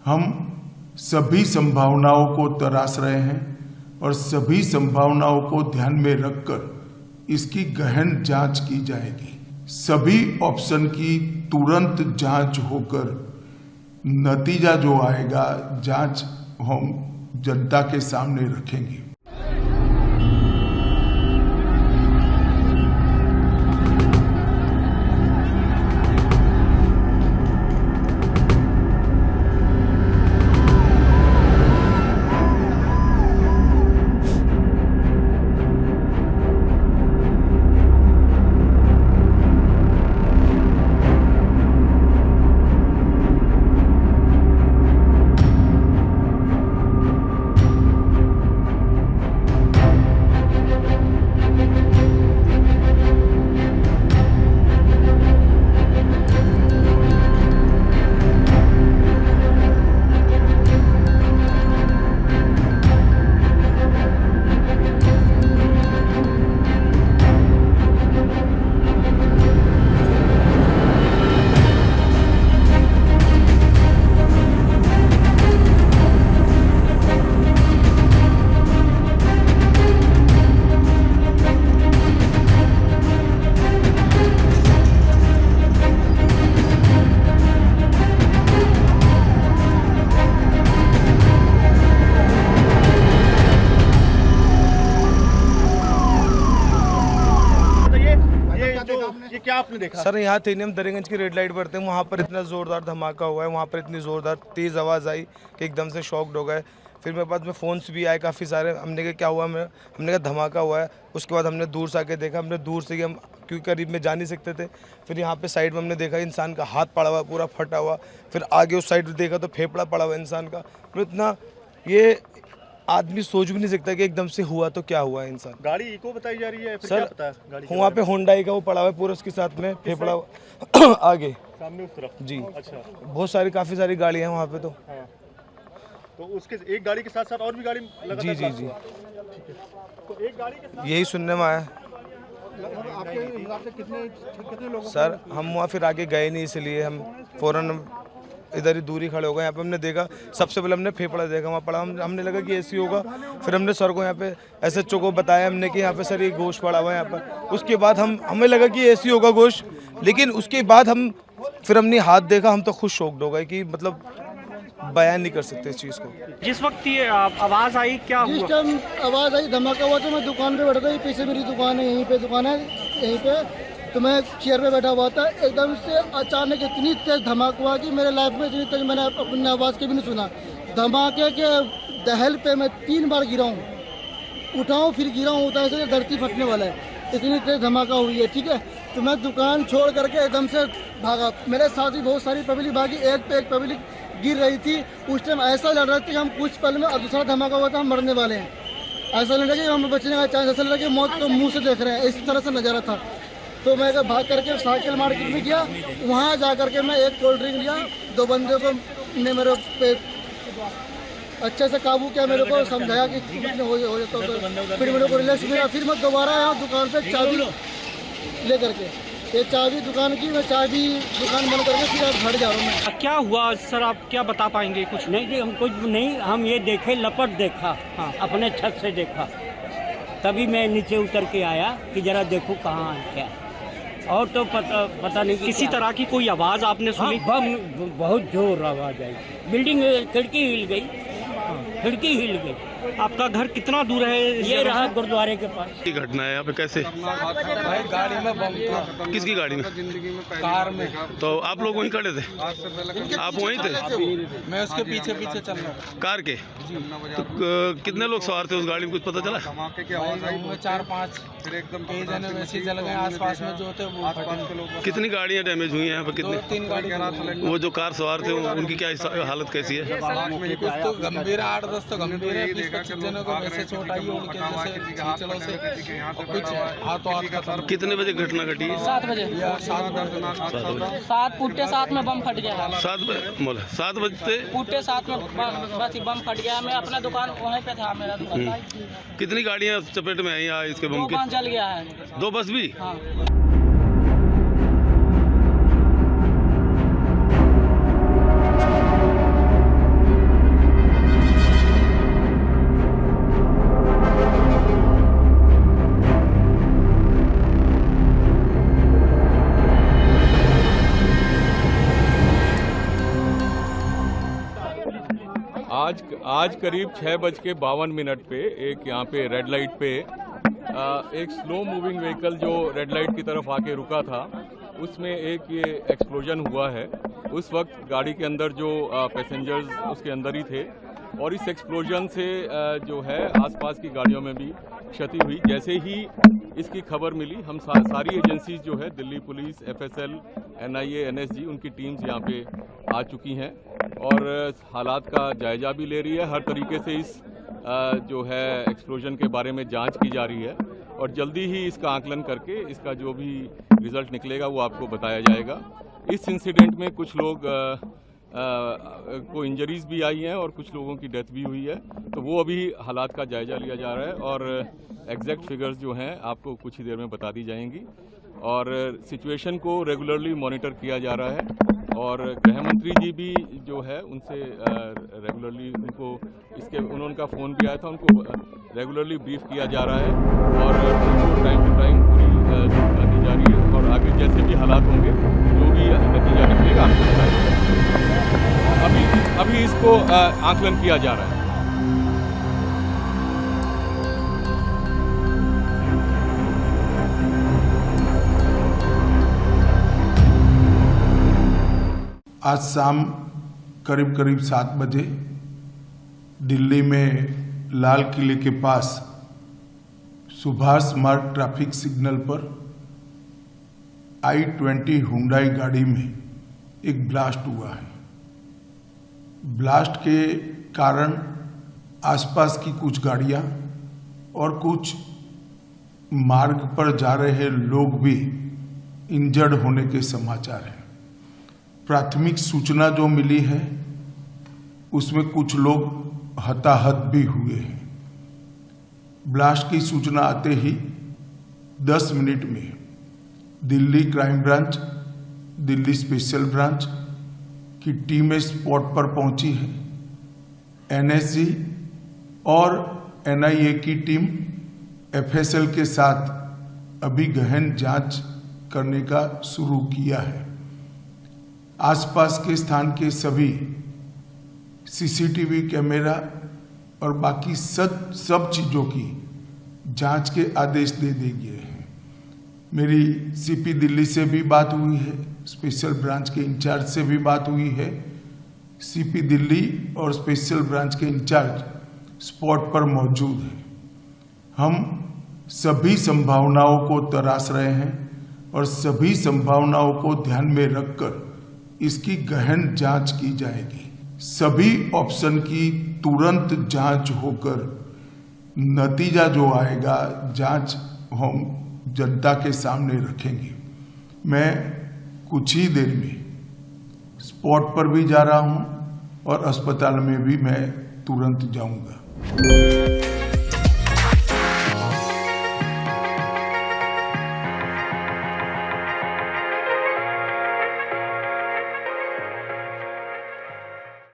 हम सभी संभावनाओं को तराश रहे हैं और सभी संभावनाओं को ध्यान में रखकर इसकी गहन जांच की जाएगी। सभी ऑप्शन की तुरंत जांच होकर नतीजा जो आएगा जांच हम जनता के सामने रखेंगे। ये क्या आपने देखा? सर यहाँ थे हम दरियागंज की रेड लाइट पर थे, वहाँ पर इतना ज़ोरदार धमाका हुआ है, वहाँ पर इतनी ज़ोरदार तेज़ आवाज़ आई कि एकदम से शॉक्ड हो गए। फिर मेरे पास में फ़ोन्स भी आए काफ़ी सारे। हमने कहा क्या हुआ, हमने कहा धमाका हुआ है। उसके बाद हमने दूर से आके देखा, हमने दूर से ही हम क्योंकि करीब में जा नहीं सकते थे। फिर यहाँ पे साइड में हमने देखा इंसान का हाथ पड़ा हुआ पूरा फटा हुआ। फिर आगे उस साइड देखा तो फेफड़ा पड़ा हुआ इंसान का। तो इतना ये आदमी सोच भी नहीं सकता कि एकदम से हुआ तो क्या हुआ इंसान। गाड़ी इको बताई जा रही है फिर सर, क्या पता है गाड़ी वहाँ पे होंडाई का वो पड़ा हुआ है पूरा, उसके साथ में फेफड़ा आगे सामने उस तरफ जी। अच्छा, बहुत सारी काफ़ी सारी गाड़ियाँ हैं वहाँ पे तो। हाँ। तो उसके एक गाड़ी के साथ साथ और भी गाड़ी लगातार जी जी जी, तो एक गाड़ी के साथ यही सुनने में आया। आपके हिसाब से कितने लोग? सर हम वहाँ फिर आगे गए नहीं, इसलिए हम फ़ौरन इधर ही दूरी खड़े हो गए। यहाँ पे हमने देखा, सबसे पहले हमने फेफड़ा देखा वहाँ पड़ा, हमने लगा कि ऐसी होगा। फिर हमने सर को यहाँ पे SHO को बताया हमने कि यहाँ पे सर ये गोश्त पड़ा हुआ है यहाँ पर। उसके बाद हमें लगा कि ऐसी होगा गोश्त, लेकिन उसके बाद फिर हमने हाथ देखा, हम तो खुद शॉक्ड हो गए कि मतलब बयान नहीं कर सकते इस चीज़ को। जिस वक्त ये आवाज़ आई क्या हुआ? जिस टाइम आवाज़ आई धमाका हुआ तो मैं दुकान पे बैठा था, पीछे मेरी दुकान है, यहीं पे दुकान है यहीं पे, तो मैं चेयर पे बैठा हुआ था। एकदम से अचानक इतनी तेज धमाका हुआ कि मेरे लाइफ में इतनी तेज मैंने अपनी आवाज़ के भी नहीं सुना। धमाके के दहल पे मैं 3 बार गिरा हूँ, उठाऊँ फिर गिरा हूँ, उठा ऐसे धरती फटने वाला है, इतनी तेज धमाका हुई है। ठीक है, तो मैं दुकान छोड़ करके एकदम से भागा। मेरे साथ भी बहुत सारी पब्लिक भागी, एक पे एक पब्लिक गिर रही थी। उस टाइम ऐसा लग रहा था कि हम कुछ पल में, और दूसरा धमाका हुआ था हम मरने वाले हैं। ऐसा लग रहा कि हम बचने का चांस, ऐसा लग रहा कि मौत को मुंह से देख रहे हैं, इस तरह से नज़ारा था। तो मैं भाग करके साइकिल मार्केट में गया, वहाँ जा करके मैं एक कोल्ड ड्रिंक लिया। 2 बंदे को ने मेरे पे अच्छे से काबू किया, मेरे को समझाया कि कुछ हो जाता तो फिर मेरे को रिलैक्स मिला। फिर मैं दोबारा आया दुकान पे चाबी ले करके, ये चाबी दुकान की, मैं चाबी दुकान बंद करके फिर आप घर जा रहा हूँ मैं। क्या हुआ सर, आप क्या बता पाएंगे कुछ? नहीं जी, हम कुछ नहीं, हम ये देखे लपट देखा, हाँ। अपने छत से देखा, तभी मैं नीचे उतर के आया कि जरा देखूं कहाँ है क्या, और तो पता नहीं किसी तरह की कोई आवाज़ आपने सुनी? हाँ, बम बहुत जोर आवाज़ आई, बिल्डिंग खिड़की हिल गई, खिड़की हिल गई। आपका घर कितना दूर है? ये रहा गुरुद्वारे के पास। की घटना है यहाँ पे कैसे? भाई गाड़ी में बम था। किसकी गाड़ी में? जिंदगी में कार में। तो आप लोग वहीं खड़े थे? आप वहीं थे? मैं उसके पीछे पीछे चल रहा था। कार के? तो कितने लोग सवार थे उस गाड़ी में, कुछ पता चला? धमाके की आवाज आई, 4-5 फिर एकदम कई जने वैसे जल गए, आसपास में जो थे वो आसपास के लोग। कितनी गाड़ियाँ डैमेज हुई हैं यहाँ पे? कितनी? 2-3 गाड़ी। वो जो कार सवार थे उनकी क्या हालत कैसी है? कुछ तो गंभीर है, 8-10 तो गंभीर है, 20-25 जनों को वैसे चोट आई है उनके जैसे चलो से, कुछ हाथों हाथ। कितने बजे घटना घटी है? 7 बजे। 7 पुट्टे 7 में बम फट गया। 7 बजते पुट्टे 7 में बस बम फट गया। मैं अपना दुकान वहीं पे था, मेरा दुकान। कितनी गाड़ियाँ चपेट में आई इसके बम 2 की? बस जल गया है। 2 बस भी? हाँ। आज करीब 6:52 पे एक यहाँ पे रेड लाइट पे एक स्लो मूविंग व्हीकल जो रेड लाइट की तरफ आके रुका था, उसमें एक ये एक्सप्लोजन हुआ है। उस वक्त गाड़ी के अंदर जो पैसेंजर्स उसके अंदर ही थे और इस एक्सप्लोजन से जो है आसपास की गाड़ियों में भी क्षति हुई। जैसे ही इसकी खबर मिली, हम सारी एजेंसीज जो है Delhi police, FSL, NIA, NSG, उनकी टीम्स यहाँ पे आ चुकी हैं और हालात का जायजा भी ले रही है। हर तरीके से इस जो है एक्सप्लोजन के बारे में जांच की जा रही है और जल्दी ही इसका आकलन करके इसका जो भी रिजल्ट निकलेगा वो आपको बताया जाएगा। इस इंसिडेंट में कुछ लोग को इंजरीज भी आई हैं और कुछ लोगों की डेथ भी हुई है, तो वो अभी हालात का जायजा लिया जा रहा है और एग्जैक्ट फिगर्स जो हैं आपको कुछ ही देर में बता दी जाएंगी और सिचुएशन को रेगुलरली मॉनिटर किया जा रहा है और गृह मंत्री जी भी जो है उनसे रेगुलरली उनका फ़ोन भी आया था, उनको रेगुलरली ब्रीफ किया जा रहा है और उनको टाइम टू टाइम पूरी सूचना दी जा रही है और आगे जैसे भी हालात होंगे जो भी नतीजा निकलेगा आपको बताया जाएगा। अभी इसको आकलन किया जा रहा है। आज शाम करीब 7 बजे दिल्ली में लाल किले के पास सुभाष मार्ग ट्रैफिक सिग्नल पर I-20 हुंडई गाड़ी में एक ब्लास्ट हुआ है। ब्लास्ट के कारण आसपास की कुछ गाड़ियां और कुछ मार्ग पर जा रहे लोग भी इंजर्ड होने के समाचार हैं। प्राथमिक सूचना जो मिली है उसमें कुछ लोग हताहत भी हुए हैं। ब्लास्ट की सूचना आते ही 10 मिनट में Delhi crime branch, Delhi special branch की टीमें स्पॉट पर पहुंची है। NSG और NIA की टीम FSL के साथ अभी गहन जांच करने का शुरू किया है। आसपास के स्थान के सभी CCTV कैमरा और बाकी सब चीज़ों की जांच के आदेश दे दिए हैं। मेरी CP दिल्ली से भी बात हुई है, स्पेशल ब्रांच के इंचार्ज से भी बात हुई है। CP दिल्ली और स्पेशल ब्रांच के इंचार्ज स्पॉट पर मौजूद हैं। हम सभी संभावनाओं को तराश रहे हैं और सभी संभावनाओं को ध्यान में रखकर इसकी गहन जांच की जाएगी। सभी ऑप्शन की तुरंत जांच होकर नतीजा जो आएगा जांच हम जनता के सामने रखेंगे। मैं कुछ ही देर में स्पॉट पर भी जा रहा हूं और अस्पताल में भी मैं तुरंत जाऊंगा।